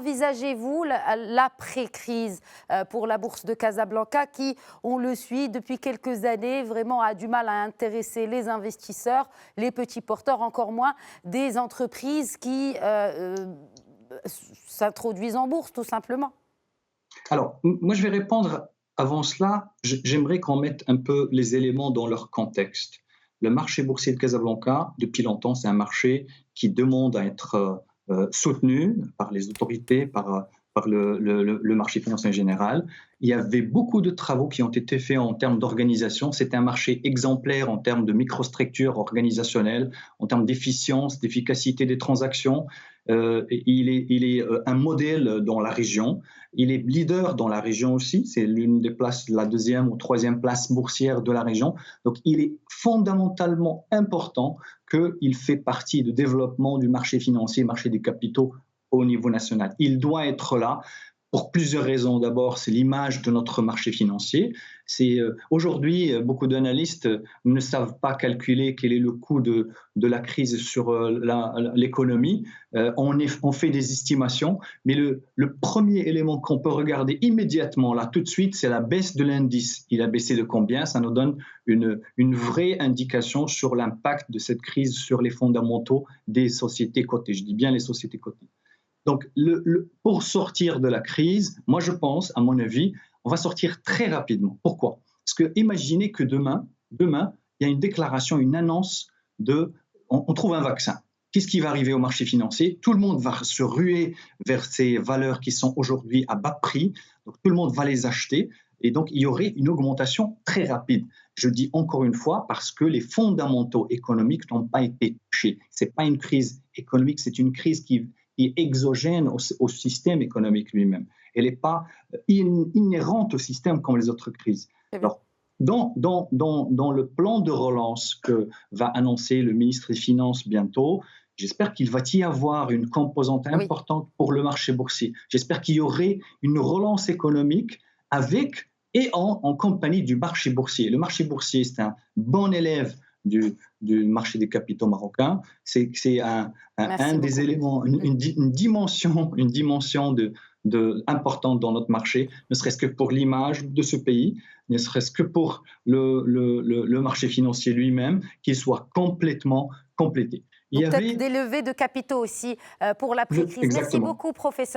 envisagez-vous l'après-crise pour la bourse de Casablanca qui, on le suit depuis quelques années, vraiment a du mal à intéresser les investisseurs, les petits porteurs, encore moins des entreprises qui s'introduisent en bourse, tout simplement? Alors, moi, je vais répondre avant cela. J'aimerais qu'on mette un peu les éléments dans leur contexte. Le marché boursier de Casablanca, depuis longtemps, c'est un marché qui demande à être soutenu par les autorités, par le marché financier en général. Il y avait beaucoup de travaux qui ont été faits en termes d'organisation. C'est un marché exemplaire en termes de microstructure organisationnelle, en termes d'efficience, d'efficacité des transactions. Il est un modèle dans la région. Il est leader dans la région aussi. C'est l'une des places, la deuxième ou troisième place boursière de la région. Donc, il est fondamentalement important qu'il fait partie du développement du marché financier, marché des capitaux au niveau national. Il doit être là pour plusieurs raisons. D'abord, c'est l'image de notre marché financier. Aujourd'hui, beaucoup d'analystes ne savent pas calculer quel est le coût de la crise sur l'économie. On fait des estimations, mais le premier élément qu'on peut regarder immédiatement, là, tout de suite, c'est la baisse de l'indice. Il a baissé de combien? Ça nous donne une vraie indication sur l'impact de cette crise sur les fondamentaux des sociétés cotées. Je dis bien les sociétés cotées. Donc, pour sortir de la crise, moi je pense, à mon avis, on va sortir très rapidement. Pourquoi? Parce que imaginez que demain, il y a une déclaration, une annonce on trouve un vaccin. Qu'est-ce qui va arriver au marché financier? Tout le monde va se ruer vers ces valeurs qui sont aujourd'hui à bas prix. Donc, tout le monde va les acheter. Et donc, il y aurait une augmentation très rapide. Je dis encore une fois parce que les fondamentaux économiques n'ont pas été touchés. Ce n'est pas une crise économique, c'est une crise qui est exogène au système économique lui-même. Elle n'est pas inhérente au système comme les autres crises. Alors, dans le plan de relance que va annoncer le ministre des Finances bientôt, j'espère qu'il va y avoir une composante importante pour le marché boursier. J'espère qu'il y aurait une relance économique avec et en compagnie du marché boursier. Le marché boursier, c'est un bon élève du marché des capitaux marocain. C'est un des éléments, une dimension importante dans notre marché, ne serait-ce que pour l'image de ce pays, ne serait-ce que pour le marché financier lui-même, qu'il soit complètement complété. Donc peut-être des levées de capitaux aussi pour l'après-crise. Merci Exactement. beaucoup, professeur.